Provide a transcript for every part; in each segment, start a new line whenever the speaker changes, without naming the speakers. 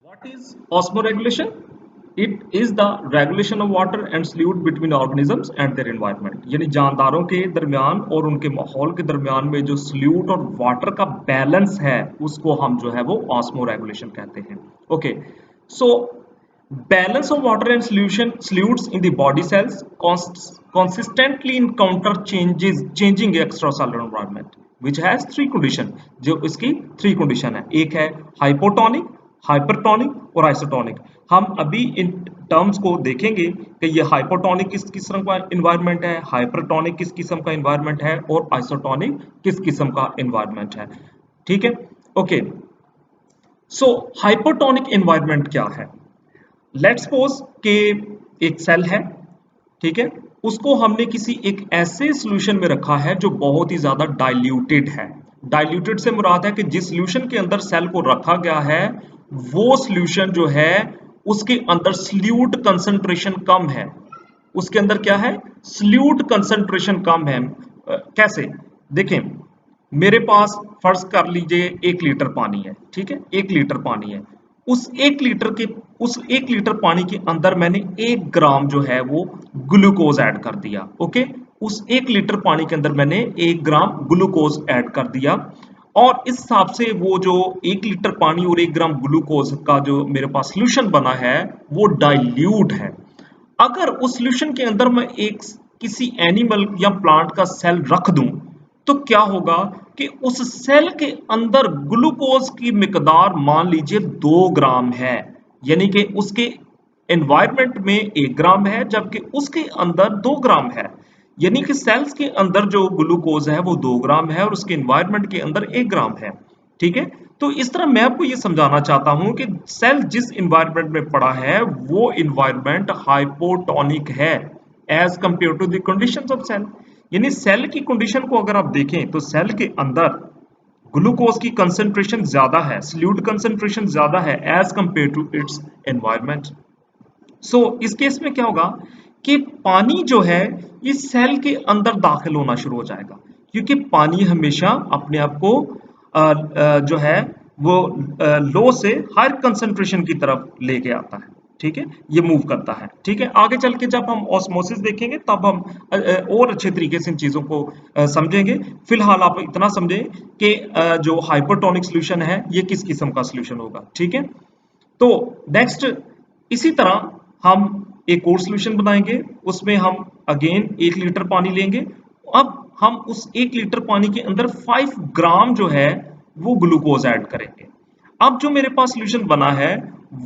What is osmoregulation? It is the regulation of water and fluid between organisms and their environment. यानी जानदारों के दरमियान और उनके माहौल के दरमियान में जो सल्यूट और वाटर का बैलेंस है उसको हम जो है वो ऑस्मोरेगुलेशन कहते हैं. Okay, so balance of water and solution solutes in the body cells consistently encounter changes changing extracellular environment which has three condition. जो इसकी three condition है, एक है hypotonic, hypertonic और आइसोटोनिक. हम अभी इन टर्म्स को देखेंगे कि ये हाइपोटोनिक किस किस्म का एनवायरनमेंट है, हाइपरटोनिक किस किस्म का एनवायरनमेंट है और आइसोटोनिक किस किस्म का एनवायरनमेंट है. ठीक है, ओके. सो हाइपोटोनिक एनवायरनमेंट क्या है? लेट्स सपोज के एक सेल है, ठीक है, उसको हमने किसी एक ऐसे सॉल्यूशन में रखा है जो बहुत ही ज्यादा डाइल्यूटेड है. डाइल्यूटेड से मुराद है कि जिस सॉल्यूशन के अंदर सेल को रखा गया है वो सॉल्यूशन जो है उसके अंदर सल्यूट कंसंट्रेशन कम है. उसके अंदर क्या है? सल्यूट कंसंट्रेशन कम है. कैसे? देखें, मेरे पास फर्ज कर लीजिए 1 लीटर पानी है, ठीक है, 1 लीटर पानी है. उस 1 लीटर पानी के अंदर मैंने 1 ग्राम जो है वो ग्लूकोज ऐड कर दिया. ओके, उस 1 लीटर पानी के अंदर मैंने 1 ग्राम ग्लूकोज ऐड कर दिया और इस हिसाब से वो जो 1 लीटर पानी और 1 ग्राम ग्लूकोज का जो मेरे पास सोल्यूशन बना है वो डाइल्यूट है. अगर उस सोल्यूशन के अंदर मैं एक किसी एनिमल या प्लांट का सेल रख दूं तो क्या होगा कि उस सेल के अंदर ग्लूकोज की मिकदार मान लीजिए 2 ग्राम है, यानी कि उसके एनवायरनमेंट में 1 ग्राम है जबकि उसके अंदर 2 ग्राम है. यानी कि सेल्स के अंदर जो ग्लूकोज है वो 2 ग्राम है और उसके एनवायरनमेंट के अंदर 1 ग्राम है. ठीक है, तो इस तरह मैं आपको ये समझाना चाहता हूं कि सेल जिस एनवायरनमेंट में पड़ा है वो एनवायरनमेंट हाइपोटोनिक है as compare to the conditions of cell. यानी सेल की कंडीशन को अगर आप देखें तो सेल के अंदर ग्लूकोज की कंसंट्रेशन ज्यादा है, सल्यूट कंसंट्रेशन ज्यादा है as compare to its environment. So इस केस में क्या होगा कि पानी जो है ये सेल के अंदर दाखिल होना शुरू हो जाएगा क्योंकि पानी हमेशा अपने आप को जो है वो लो से हायर कंसंट्रेशन की तरफ लेके आता है. ठीक है, ये मूव करता है. ठीक है, आगे चल के जब हम ऑस्मोसिस देखेंगे तब हम और अच्छे तरीके से इन चीजों को समझेंगे. फिलहाल आप इतना समझें कि जो हाइपरटोनिक सॉल्यूशन है ये किस किस्म का सॉल्यूशन होगा. ठीक है, तो नेक्स्ट इसी तरह हम एक और सॉल्यूशन बनाएंगे. उसमें हम अगेन 1 लीटर पानी लेंगे. अब हम उस 1 लीटर पानी के अंदर 5 ग्राम जो है वो ग्लूकोज ऐड करेंगे. अब जो मेरे पास सॉल्यूशन बना है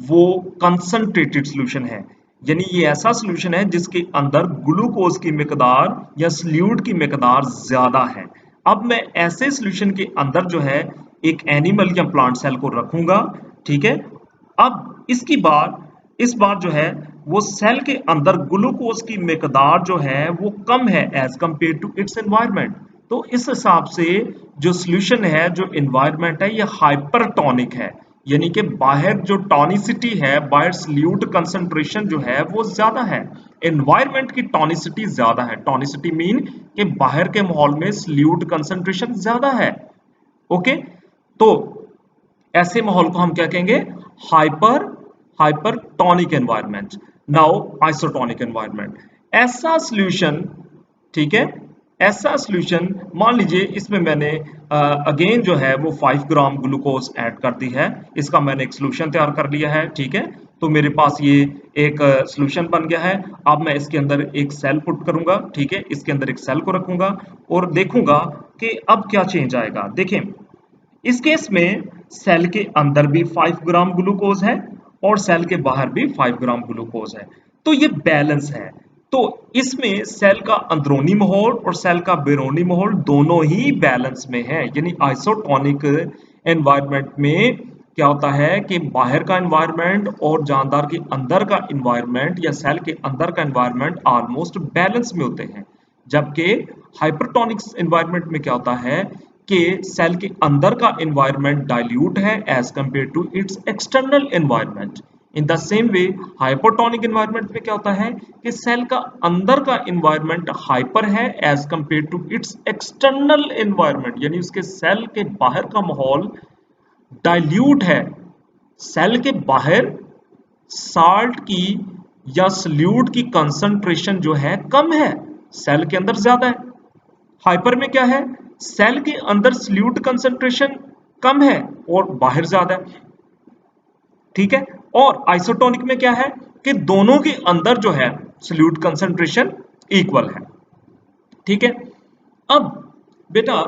वो कंसंट्रेटेड सॉल्यूशन है, यानी ये ऐसा सॉल्यूशन है जिसके अंदर ग्लूकोज की मिकदार या सल्यूट की मिकदार ज्यादा है. अब मैं ऐसे सॉल्यूशन के अंदर जो है एक एनिमल या प्लांट सेल को रखूंगा. ठीक है, अब इस बार जो है वो सेल के अंदर ग्लूकोज की मिकदार जो है वो कम है as compare to its environment. तो इस हिसाब से जो सॉल्यूशन है, जो एनवायरनमेंट है, ये हाइपरटोनिक है, यानी कि बाहर जो टॉनिसिटी है, बाहर सल्यूट कंसंट्रेशन जो है वो ज्यादा है, एनवायरनमेंट की टॉनिसिटी ज्यादा है. टॉनिसिटी मीन कि बाहर के माहौल में सल्यूट कंसंट्रेशन ज्यादा है. ओके, तो ऐसे माहौल को हम क्या कहेंगे? Hypertonic environment. Now isotonic environment, ऐसा सॉल्यूशन, ठीक है, ऐसा सॉल्यूशन मान लीजिए इसमें मैंने अगेन जो है वो 5 ग्राम ग्लूकोज ऐड कर दी है. इसका मैंने एक सॉल्यूशन तैयार कर लिया है. ठीक है, तो मेरे पास ये एक सॉल्यूशन बन गया है. अब मैं इसके अंदर एक सेल पुट करूंगा. ठीक है, इसके अंदर एक सेल को रखूंगा और देखूंगा कि अब क्या चेंज आएगा. देखें, इस केस में सेल के अंदर भी 5 ग्राम ग्लूकोज है और सेल के बाहर भी 5 ग्राम ग्लूकोज है. तो ये बैलेंस है. तो इसमें सेल का अंदरूनी माहौल और सेल का बैरूनी माहौल दोनों ही बैलेंस में है. यानी आइसोटोनिक एनवायरनमेंट में क्या होता है कि बाहर का एनवायरनमेंट और जानदार के अंदर का एनवायरनमेंट या सेल के अंदर का एनवायरनमेंट ऑलमोस्ट बैलेंस में होते हैं. जबकि हाइपरटोनिक एनवायरनमेंट में क्या होता है कि सेल के अंदर का एनवायरनमेंट डाइल्यूट है as compare to its external environment. In the same way hypotonic environment में क्या होता है कि सेल का अंदर का एनवायरनमेंट हाइपर है as compare to its external environment, यानी उसके सेल के बाहर का माहौल डाइल्यूट है सेल के बाहर साल्ट की या सल्यूट की कंसंट्रेशन जो है कम है, सेल के अंदर ज्यादा है। हाइपर में क्या है, सेल के अंदर सल्यूट कंसंट्रेशन कम है और बाहर ज्यादा है, ठीक है। और आइसोटोनिक में क्या है कि दोनों के अंदर जो है सल्यूट कंसंट्रेशन इक्वल है, ठीक है। अब बेटा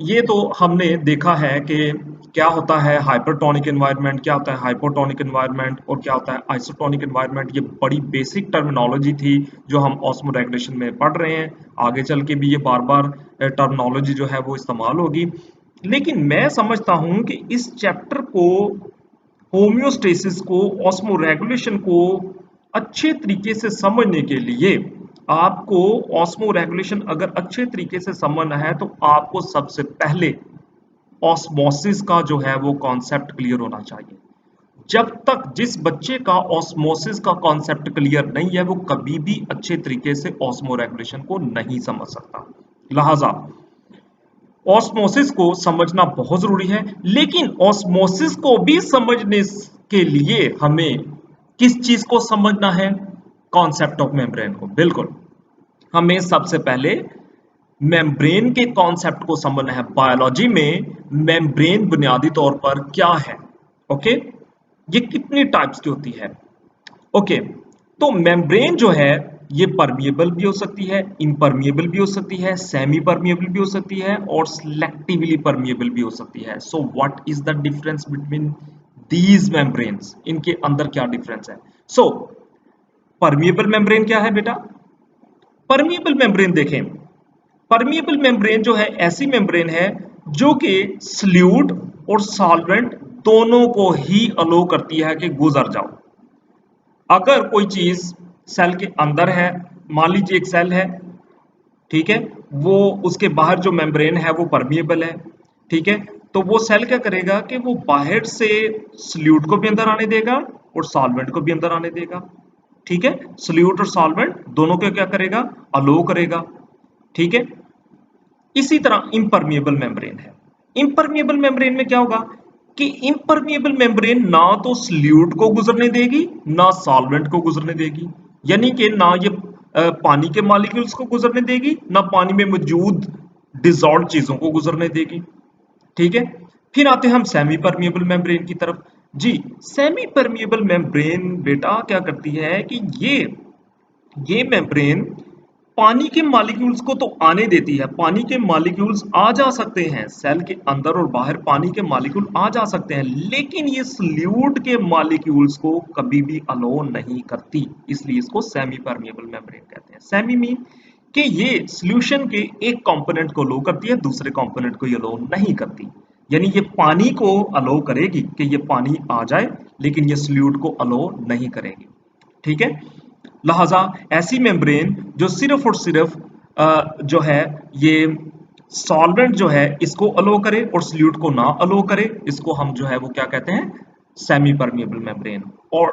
ये तो हमने देखा है कि क्या होता है हाइपरटोनिक एनवायरनमेंट, क्या होता है हाइपोटोनिक एनवायरनमेंट और क्या होता है आइसोटोनिक एनवायरनमेंट। ये बड़ी बेसिक टर्मिनोलॉजी थी जो हम ऑस्मो रेगुलेशन में पढ़ रहे हैं, आगे चल के भी ये बार बार टर्मिनोलॉजी जो है वो इस्तेमाल होगी। लेकिन मैं समझता हूं कि इस चैप्टर को, होम्योस्टेसिस को, ऑस्मो रेगुलेशन को अच्छे तरीके से समझने के लिए आपको, ऑस्मो रेगुलेशन अगर अच्छे तरीके से समझना है तो आपको सबसे पहले ऑस्मोसिस का जो है वो कॉन्सेप्ट क्लियर होना चाहिए। जब तक जिस बच्चे का ऑस्मोसिस का कॉन्सेप्ट क्लियर नहीं है वो कभी भी अच्छे तरीके से ऑस्मो रेगुलेशन को नहीं समझ सकता। लिहाजा ऑस्मोसिस को समझना बहुत जरूरी है, लेकिन ऑस्मोसिस को भी समझने के लिए हमें किस चीज को समझना है, कॉन्सेप्ट ऑफ मेम्ब्रेन को। बिल्कुल, हमें सबसे पहले मेम्ब्रेन के कॉन्सेप्ट को समझना है। बायोलॉजी में मेम्ब्रेन बुनियादी तौर पर क्या है, ओके, ये कितनी टाइप्स की होती है, ओके। तो मेम्ब्रेन जो है ये परमिएबल भी हो सकती है, इम्परमिएबल भी हो सकती है, सेमी परमिएबल भी हो सकती है और सिलेक्टिवली परमिएबल भी हो सकती है। So what is the difference between these membranes, इनके अंदर क्या डिफरेंस है। सो परमिएबल मेम्ब्रेन क्या है बेटा, परमिएबल मेम्ब्रेन देखें, परमिएबल मेम्ब्रेन जो है ऐसी मेम्ब्रेन है जो कि सल्यूट और सॉल्वेंट दोनों को ही अलो करती है कि गुजर जाओ। अगर कोई चीज सेल के अंदर है, मान लीजिए एक सेल है, ठीक है, वो उसके बाहर जो मेम्ब्रेन है वो परमिएबल है, ठीक है, तो वो सेल क्या करेगा कि वो बाहर से सल्यूट को भी अंदर आने देगा और सॉल्वेंट को भी अंदर आने देगा, ठीक है। सल्यूट और सॉल्वेंट दोनों को क्या करेगा, अलो करेगा, ठीक है। इसी तरह इम्परमिएबल मेम्ब्रेन है। इम्परमिएबल मेम्ब्रेन में क्या होगा कि इम्परमिएबल मेम्ब्रेन ना तो सल्यूट को गुजरने देगी ना सॉल्वेंट को गुजरने देगी, यानी कि ना ये पानी के मॉलिक्यूल्स को गुजरने देगी ना पानी में मौजूद डिजॉल्व चीजों को गुजरने देगी, ठीक है। फिर आते हैं हम सेमी परमिएबल मेम्ब्रेन की तरफ। जी, सेमी परमिएबल मेम्ब्रेन बेटा क्या करती है कि ये मेम्ब्रेन पानी के मॉलिक्यूल्स को तो आने देती है, पानी के मॉलिक्यूल्स आ जा सकते हैं सेल के अंदर और बाहर, पानी के मॉलिक्यूल आ जा सकते हैं, लेकिन ये सल्यूट के मॉलिक्यूल्स को कभी भी अलो नहीं करती, इसलिए इसको सेमी परमिएबल मेम्ब्रेन कहते हैं। सेमी मीन कि ये सॉल्यूशन के एक कंपोनेंट को अलो करती है, दूसरे कंपोनेंट को ये अलो नहीं करती। यानी ये पानी को अलो करेगी कि ये पानी आ जाए, लेकिन ये सल्यूट को अलो नहीं करेगी, ठीक है। लिहाजा ऐसी मेम्ब्रेन जो सिर्फ और सिर्फ जो है ये सॉल्वेंट जो है इसको अलो करे और सल्यूट को ना अलो करे, इसको हम जो है वो क्या कहते हैं, सेमी परमिएबल मेम्ब्रेन। और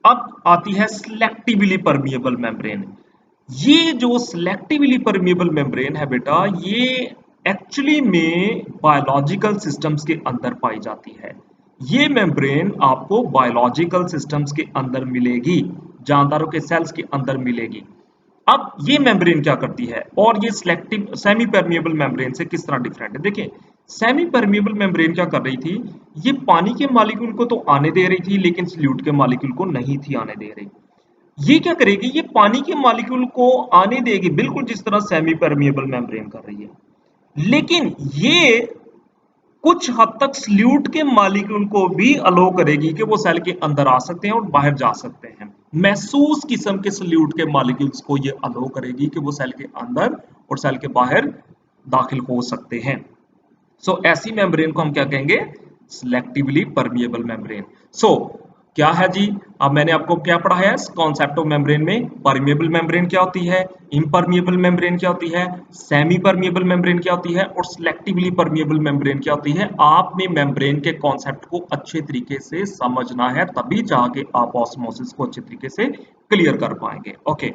अब आती है सिलेक्टिवली परमिएबल मेम्ब्रेन। ये जो सिलेक्टिवली परमिएबल मेम्ब्रेन है बेटा, ये एक्चुअली में बायोलॉजिकल सिस्टम्स के अंदर पाई जाती है। ये मेम्ब्रेन आपको बायोलॉजिकल सिस्टम्स के अंदर मिलेगी, जानदारों के सेल्स के अंदर मिलेगी। अब ये मेम्ब्रेन क्या करती है और ये सिलेक्टिव सेमी परमिएबल मेम्ब्रेन से किस तरह डिफरेंट है, देखिए। सेमी परमिएबल मेम्ब्रेन क्या कर रही थी, ये पानी के मॉलिक्यूल को तो आने दे रही थी लेकिन सल्यूट के मॉलिक्यूल को नहीं थी आने दे रही। ये क्या करेगी, ये पानी के मॉलिक्यूल को आने देगी बिल्कुल जिस तरह सेमी परमिएबल मेम्ब्रेन कर रही है, लेकिन ये कुछ हद तक सल्यूट के मॉलिक्यूल को भी अलो करेगी कि वो सेल के अंदर आ सकते हैं और बाहर जा सकते हैं। महसूस किस्म के सल्यूट के मॉलिक्यूल्स को ये अलो करेगी कि वो सेल के अंदर और सेल के बाहर दाखिल हो सकते हैं। सो ऐसी मेम्ब्रेन को हम क्या कहेंगे, सिलेक्टिवली परमिएबल मेम्ब्रेन। सो क्या है जी, अब मैंने आपको क्या पढ़ाया है कॉन्सेप्ट ऑफ मेम्ब्रेन में, परमिएबल मेम्ब्रेन क्या होती है, इम्परमिएबल मेम्ब्रेन क्या होती है, सेमी परमिएबल मेम्ब्रेन क्या होती है और सिलेक्टिवली परमिएबल मेम्ब्रेन क्या होती है। आपने मेम्ब्रेन के कॉन्सेप्ट को अच्छे तरीके से समझना है, तभी जाके आप ऑस्मोसिस को अच्छे तरीके से क्लियर कर पाएंगे, ओके।